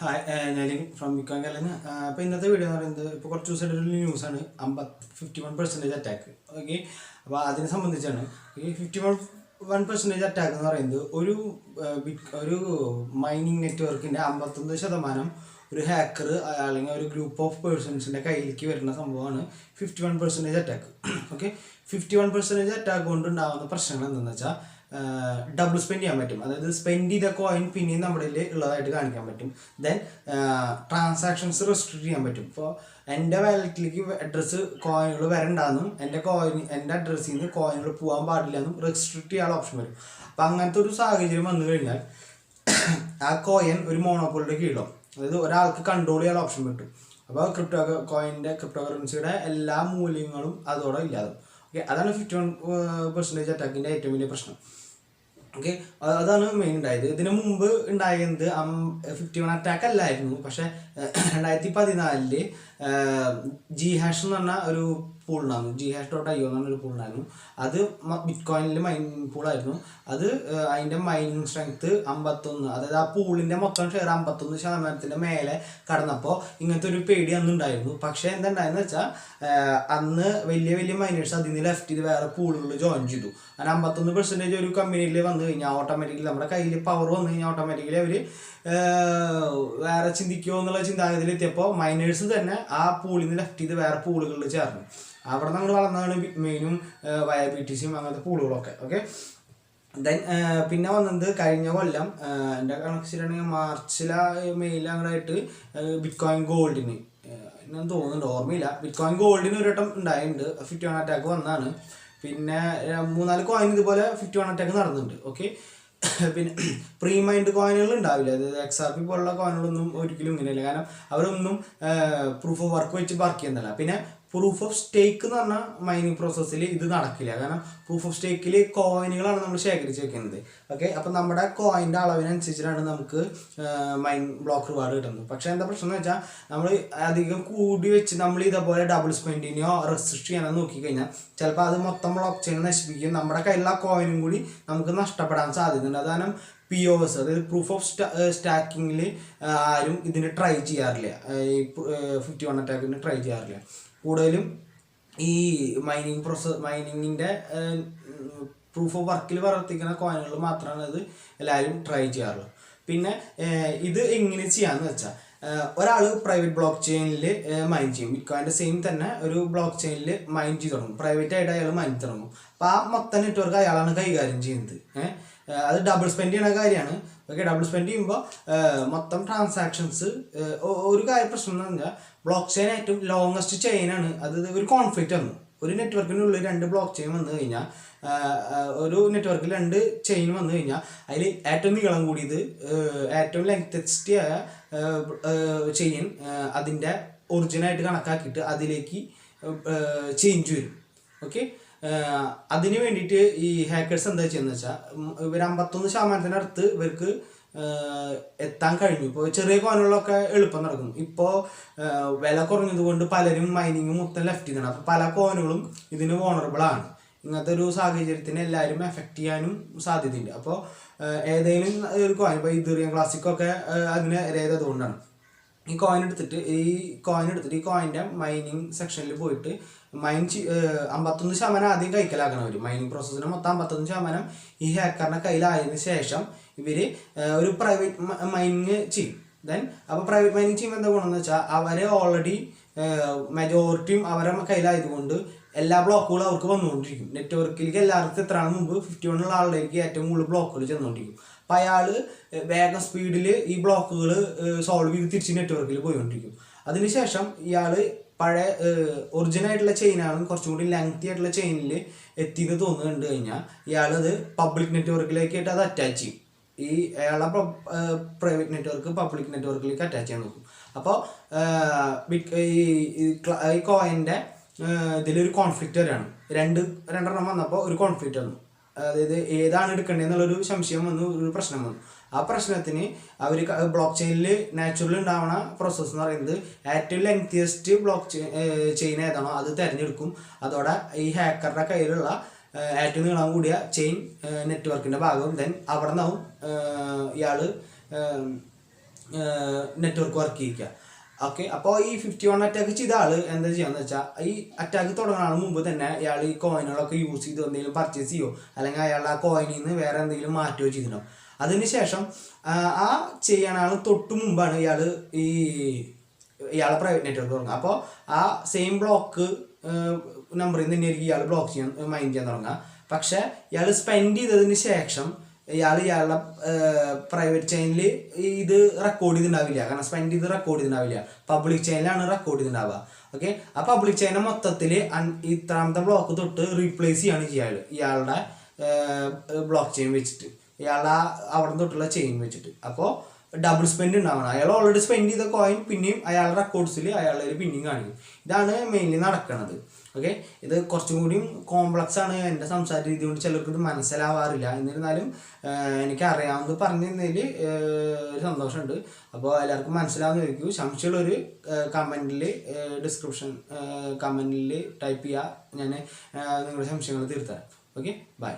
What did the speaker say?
Hi ഞാൻ from ബിക്കോയിൻ കലന്. അപ്പോൾ ഇന്നത്തെ വീഡിയോ എന്ന് പറയുന്നത് ഇപ്പോൾ കുറച്ച് ദിവസമായിട്ട് ഒരു ന്യൂസാണ് 51% അറ്റാക്ക്. ഓക്കെ, അപ്പോൾ അതിനെ സംബന്ധിച്ചാണ് ഈ 51% അറ്റാക്ക് എന്ന് പറയുന്നത് ഒരു മൈനിങ് നെറ്റ്വർക്കിൻ്റെ 51% ഒരു ഹാക്കർ അല്ലെങ്കിൽ ഒരു ഗ്രൂപ്പ് ഓഫ് പേഴ്സൺസിൻ്റെ കയ്യിലേക്ക് വരുന്ന സംഭവമാണ് 51% അറ്റാക്ക്. ഓക്കെ, 51% അറ്റാക്ക് കൊണ്ടുണ്ടാകുന്ന പ്രശ്നങ്ങൾ എന്താണെന്ന് വെച്ചാൽ ഡബിൾ സ്പെൻഡ് ചെയ്യാൻ പറ്റും. അതായത് സ്പെൻഡ് ചെയ്ത കോയിൻ പിന്നെയും നമ്മുടെ ഉള്ളതായിട്ട് കാണിക്കാൻ പറ്റും. ദെൻ ട്രാൻസാക്ഷൻസ് റെസ്ട്രിക്ട് ചെയ്യാൻ പറ്റും. ഇപ്പോൾ എൻ്റെ വാലറ്റിലേക്ക് അഡ്രസ്സ് കോയിനുകൾ വരണ്ടെന്നും എൻ്റെ അഡ്രസ്സിൽ നിന്ന് കോയിനുകൾ പോകാൻ പാടില്ല എന്നും റെസ്ട്രിക്ട് ചെയ്യാനുള്ള ഓപ്ഷൻ വരും. അപ്പം അങ്ങനത്തെ ഒരു സാഹചര്യം വന്നു കഴിഞ്ഞാൽ ആ കോയിൻ ഒരു മോണോപോളിയുടെ കീഴിലോ, അതായത് ഒരാൾക്ക് കൺട്രോൾ ചെയ്യാനുള്ള ഓപ്ഷൻ കിട്ടും. അപ്പോൾ ക്രിപ്റ്റോ കറൻസിയുടെ എല്ലാ മൂല്യങ്ങളും അതോടെ ഇല്ലാതും. ഓക്കെ, അതാണ് 51% അറ്റാക്കിൻ്റെ ഏറ്റവും വലിയ പ്രശ്നം. ഓക്കെ, അതാണ് മെയിൻ ഉണ്ടായത്. ഇതിനു മുമ്പ് ഉണ്ടായത് 51 അറ്റാക്ക് അല്ലായിരുന്നു. പക്ഷേ 2014 Ghash എന്ന് പറഞ്ഞ ഒരു പൂൾ ഉണ്ടായിരുന്നു. Ghash.io എന്ന് പറഞ്ഞൊരു പൂൾ ഉണ്ടായിരുന്നു. അത് ബിറ്റ്കോയിനിൽ മൈനിങ് പൂളായിരുന്നു. അത് അതിൻ്റെ മൈനിങ് സ്ട്രെങ്ത്ത് 51, അതായത് ആ പൂളിൻ്റെ മൊത്തം ഷെയർ 51% മേലെ കടന്നപ്പോൾ ഇങ്ങനത്തെ ഒരു പേടി അന്നുണ്ടായിരുന്നു. പക്ഷേ എന്തുണ്ടായെന്ന് വെച്ചാൽ അന്ന് വലിയ മൈനേഴ്സ് അതിൽ നിന്ന് ലെഫ്റ്റ് ചെയ്ത് വേറെ പൂളുകൾ ജോയിൻ ചെയ്തു. അങ്ങനെ 51% ഒരു കമ്പനിയിൽ വന്നു കഴിഞ്ഞാൽ ഓട്ടോമാറ്റിക്കലി നമ്മുടെ കയ്യിൽ പവർ വന്നു കഴിഞ്ഞാൽ ഓട്ടോമാറ്റിക്കലി അവർ വേറെ ചിന്തിക്കുമോ എന്നുള്ള ചിന്താഗതിയിൽ എത്തിയപ്പോൾ മൈനേഴ്സ് തന്നെ ആ പൂളിൽ നിന്ന് ലെഫ്റ്റ് ചെയ്ത് വേറെ പൂളുകളിൽ ചേർന്നു. അവിടെ നമ്മൾ വളർന്നതാണ് ബിറ്റ്മെയിനും YBTCയും അങ്ങനത്തെ പൂളുകളൊക്കെ. ഓക്കെ, ദെൻ പിന്നെ വന്നത് കഴിഞ്ഞ കൊല്ലം എൻ്റെ കണക്ക് ശരിയാണെങ്കിൽ മെയിലോ അങ്ങോട്ടായിട്ട് ബിറ്റ്കോയിൻ ഗോൾഡിന് ഞാൻ തോന്നുന്നുണ്ട്, ഓർമ്മയില്ല, ബിറ്റ്കോയിൻ ഗോൾഡിന് ഒരു വട്ടം ഉണ്ടായിട്ടുണ്ട് 51 അറ്റാക്ക് വന്നതാണ്. പിന്നെ 3-4 കോയിൻ ഇതുപോലെ 51 അറ്റാക്ക് നടന്നിട്ടുണ്ട്. ഓക്കെ, പിന്നെ പ്രീ മൈൻഡ് കോയിനുകൾ ഉണ്ടാവില്ല, അതായത് XRP പോലുള്ള കോയിനുകളൊന്നും ഒരിക്കലും ഇങ്ങനെയല്ല. കാരണം അവരൊന്നും പ്രൂഫ് ഓഫ് വർക്ക് വെച്ച് വർക്ക് ചെയ്യുന്നില്ല. പിന്നെ പ്രൂഫ് ഓഫ് സ്റ്റേക്ക് എന്ന് പറഞ്ഞാൽ മൈനിങ് പ്രോസസ്സിൽ ഇത് നടക്കില്ല. കാരണം പ്രൂഫ് ഓഫ് സ്റ്റേക്കിൽ കോയിനുകളാണ് നമ്മൾ ശേഖരിച്ച് വെക്കുന്നത്. ഓക്കെ, അപ്പം നമ്മുടെ കോയിൻ്റെ അളവിനനുസരിച്ചിട്ടാണ് നമുക്ക് മൈൻ ബ്ലോക്ക് റിവാർഡ് കിട്ടുന്നത്. പക്ഷേ എന്താ പ്രശ്നം എന്ന് വെച്ചാൽ നമ്മൾ അധികം കൂടി വെച്ച് നമ്മൾ ഇതേപോലെ ഡബിൾ സ്പെൻഡിനെയോ റെസ്ട്രിക്ട് ചെയ്യാനോ നോക്കിക്കഴിഞ്ഞാൽ ചിലപ്പോൾ അത് മൊത്തം ബ്ലോക്ക് ചെയിൻ നശിപ്പിക്കും. നമ്മുടെ കയ്യിലുള്ള കോയിനും കൂടി നമുക്ക് നഷ്ടപ്പെടാൻ സാധ്യതയുണ്ട്. അതാണ് POS, അതായത് പ്രൂഫ് ഓഫ് സ്റ്റാക്കിങ്ങിൽ ആരും ഇതിന് ട്രൈ ചെയ്യാറില്ല. ഈ 51 അറ്റാക്കിന് ട്രൈ ചെയ്യാറില്ല. കൂടുതലും ഈ മൈനിങ്ങിൻ്റെ പ്രൂഫ് ഓഫ് വർക്കിൽ പ്രവർത്തിക്കുന്ന കോയിനുകൾ മാത്രമാണ് ഇത് എല്ലാവരും ട്രൈ ചെയ്യാറുള്ളത്. പിന്നെ ഇത് എങ്ങനെ ചെയ്യാമെന്ന് വെച്ചാൽ ഒരാൾ പ്രൈവറ്റ് ബ്ലോക്ക് ചെയിനിൽ മൈൻ ചെയ്യും. ബിറ്റ്കോയിൻ്റെ സെയിം തന്നെ ഒരു ബ്ലോക്ക് ചെയിനിൽ മൈൻ ചെയ്ത് തുടങ്ങും. പ്രൈവറ്റ് ആയിട്ട് അയാൾ മൈൻ തുടങ്ങും. അപ്പോൾ ആ മൊത്തം നെറ്റ്വർക്ക് അയാളാണ് കൈകാര്യം ചെയ്യുന്നത്. അത് ഡബിൾ സ്പെൻഡ് ചെയ്യുന്ന കാര്യമാണ്. ഓക്കെ, ഡബിൾ സ്പെൻഡ് ചെയ്യുമ്പോൾ മൊത്തം ട്രാൻസാക്ഷൻസ് ഒരു പ്രശ്നം എന്ന് പറഞ്ഞാൽ ബ്ലോക്ക് ചെയിൻ ഏറ്റവും ലോങ്ങസ്റ്റ് ചെയിനാണ്. അത് ഒരു കോൺഫ്ലിക്റ്റ് വന്നു. ഒരു നെറ്റ്വർക്കിനുള്ളിൽ 2 ബ്ലോക്ക് ചെയിൻ വന്നു കഴിഞ്ഞാൽ, ഒരു നെറ്റ്വർക്കിൽ 2 ചെയിൻ വന്നു കഴിഞ്ഞാൽ അതിൽ ഏറ്റവും നീളം കൂടിയത് ഏറ്റവും ലെങ്തസ്റ്റ് ആയ ചെയിൻ അതിൻ്റെ ഒറിജിനായിട്ട് കണക്കാക്കിയിട്ട് അതിലേക്ക് ചേഞ്ച് വരും. ഓക്കെ, അതിന് വേണ്ടിയിട്ട് ഈ ഹാക്കേഴ്സ് എന്താ ചെയ്യുന്നത് വെച്ചാൽ ഇവർ 51% അടുത്ത് ഇവർക്ക് എത്താൻ കഴിഞ്ഞു. ഇപ്പോൾ ചെറിയ കോയിനുകളൊക്കെ എളുപ്പം നടക്കും. ഇപ്പോൾ വില കുറഞ്ഞത് കൊണ്ട് പലരും മൈനിങ് മൊത്തം ലെഫ്റ്റ് ചെയ്യണം. അപ്പോൾ പല കോയിനുകളും ഇതിന് വോണറബിൾ ആണ്. ഇങ്ങനത്തെ ഒരു സാഹചര്യത്തിന് എല്ലാവരും എഫക്റ്റ് ചെയ്യാനും സാധ്യതയുണ്ട്. അപ്പോൾ ഏതെങ്കിലും ഒരു കോയിൻ, ഇപ്പോൾ ഇതീറിയം ക്ലാസിക്കൊക്കെ അതിന് ഇരയായതുകൊണ്ടാണ്. ഈ കോയിൻ എടുത്തിട്ട് ഈ കോയിൻ്റെ മൈനിങ് സെക്ഷനിൽ പോയിട്ട് 51% ആദ്യം കൈക്കലാക്കണം. അവർ മൈനിങ് പ്രോസസ്സിന് മൊത്തം 51% ഈ ഹാക്കറിൻ്റെ കയ്യിലായതിനു ശേഷം ഇവർ ഒരു പ്രൈവറ്റ് മൈനിങ് ചെയ്യും. ദെൻ അപ്പോൾ പ്രൈവറ്റ് മൈനിങ് ചെയ്യുമ്പോൾ എന്താ ഗുണമെന്ന് വെച്ചാൽ അവരെ ഓൾറെഡി മെജോറിറ്റിയും അവരുടെ കയ്യിലായതുകൊണ്ട് എല്ലാ ബ്ലോക്കുകളും അവർക്ക് വന്നുകൊണ്ടിരിക്കും. നെറ്റ്വർക്കിലേക്ക് എല്ലാവർക്കും എത്രയാണ് മുമ്പ് 51 ഉള്ള ആളുകളിലേക്ക് ഏറ്റവും കൂടുതൽ ബ്ലോക്കുകൾ ചെന്നുകൊണ്ടിരിക്കും. അപ്പം അയാൾ വേഗം സ്പീഡിൽ ഈ ബ്ലോക്കുകൾ സോൾവ് ചെയ്ത് തിരിച്ച് നെറ്റ്വർക്കിൽ പോയിക്കൊണ്ടിരിക്കും. അതിനുശേഷം ഇയാൾ പഴയ ഒറിജിനലായിട്ടുള്ള ചെയിനാണ് കുറച്ചും കൂടി ലെങ്തി ആയിട്ടുള്ള ചെയിനിൽ എത്തിയെന്ന് തോന്നുന്നുണ്ട് കഴിഞ്ഞാൽ ഇയാളത് പബ്ലിക് നെറ്റ്വർക്കിലേക്കായിട്ട് അത് അറ്റാച്ച് ചെയ്യും. ഈ അയാളുടെ പ്രൈവറ്റ് നെറ്റ്വർക്ക് പബ്ലിക് നെറ്റ്വർക്കിലേക്ക് അറ്റാച്ച് ചെയ്യാൻ നോക്കും. അപ്പോൾ ഈ കോയിൻ്റെ ഇതിലൊരു കോൺഫ്ലിക്റ്റ് വരെയാണ്. രണ്ടെണ്ണം വന്നപ്പോൾ ഒരു കോൺഫ്ലിക്റ്റ് വന്നു. അതായത് ഏതാണ് എടുക്കേണ്ടതെന്നുള്ളൊരു സംശയം വന്നു, ഒരു പ്രശ്നം വന്നു. ആ പ്രശ്നത്തിന് അവർ ബ്ലോക്ക് ചെയിനിൽ നാച്ചുറൽ ഉണ്ടാവുന്ന പ്രോസസ്സ് എന്ന് പറയുന്നത് ഏറ്റവും ലെങ്തിയസ്റ്റ് ബ്ലോക്ക് ചെയിൻ ഏതാണോ അത് തിരഞ്ഞെടുക്കും. അതോടെ ഈ ഹാക്കറുടെ കയ്യിലുള്ള ഏറ്റവും നീളം കൂടിയ ചെയിൻ നെറ്റ്വർക്കിൻ്റെ ഭാഗം ദെൻ അവിടെ നിന്നാവും ഇയാൾ നെറ്റ്വർക്ക് വർക്ക് ചെയ്യിക്കുക. ഓക്കെ, അപ്പോൾ ഈ 51 അറ്റാക്ക് ചെയ്ത ആൾ എന്താ ചെയ്യാന്ന് വെച്ചാൽ ഈ അറ്റാക്ക് തുടങ്ങുന്ന മുമ്പ് തന്നെ ഇയാൾ ഈ കോയിനുകളൊക്കെ യൂസ് ചെയ്ത് എന്തെങ്കിലും പർച്ചേസ് ചെയ്യുമോ അല്ലെങ്കിൽ അയാൾ ആ കോയിനിൽ നിന്ന് വേറെ എന്തെങ്കിലും മാറ്റുകയോ ചെയ്തിട്ടുണ്ടോ. അതിനുശേഷം ആ ചെയ്യണ ആൾ തൊട്ട് മുമ്പാണ് ഇയാളെ പ്രൈവറ്റ് നെറ്റ്വർക്ക് തുടങ്ങുക. അപ്പോൾ ആ സെയിം ബ്ലോക്ക് നമ്പറിൽ നിന്ന് തന്നെയായിരിക്കും ഇയാൾ ബ്ലോക്ക് ചെയ്യാൻ മൈൻഡ് ചെയ്യാൻ തുടങ്ങുക. പക്ഷേ ഇയാൾ സ്പെൻഡ് ചെയ്തതിന് ശേഷം ഇയാളുടെ പ്രൈവറ്റ് ചാനലിൽ ഇത് റെക്കോർഡ് ചെയ്തിട്ടുണ്ടാവില്ല. കാരണം സ്പെൻഡ് ചെയ്ത് റെക്കോർഡ് ചെയ്തിട്ടുണ്ടാവില്ല, പബ്ലിക് ചാനലാണ് റെക്കോർഡ് ചെയ്തിട്ടുണ്ടാവുക. ഓക്കെ, ആ പബ്ലിക് ചാനൽ മൊത്തത്തിൽ ഇത്രാമത്തെ ബ്ലോക്ക് തൊട്ട് റീപ്ലേസ് ചെയ്യാണ് ഇയാളുടെ ബ്ലോക്ക് ചെയിൻ വെച്ചിട്ട്, ഇയാളുടെ അവിടെ തൊട്ടുള്ള ചെയിൻ വെച്ചിട്ട്. അപ്പോൾ ഡബിൾ സ്പെൻഡ് ഉണ്ടാവണം. അയാൾ ഓൾറെഡി സ്പെൻഡ് ചെയ്ത കോയിൻ പിന്നെയും അയാളുടെ റെക്കോർഡ്സിൽ അയാളുടെ പിന്നെയും കാണിക്കും. ഇതാണ് മെയിൻലി നടക്കുന്നത്. ഓക്കെ, ഇത് കുറച്ചും കൂടിയും കോംപ്ലക്സ് ആണ്. എൻ്റെ സംസാര രീതി കൊണ്ട് ചിലർക്ക് ഇത് മനസ്സിലാവാറില്ല. എന്നിരുന്നാലും എനിക്ക് അറിയാവുന്നത് പറഞ്ഞു തന്നതിൽ ഒരു സന്തോഷമുണ്ട്. അപ്പോൾ എല്ലാവർക്കും മനസ്സിലാവുന്നതായിരിക്കും. സംശയമുള്ളൊരു കമൻറ്റിൽ കമൻറ്റിൽ ടൈപ്പ് ചെയ്യുക. ഞാൻ നിങ്ങളുടെ സംശയങ്ങൾ തീർത്തരാം. Okay, by.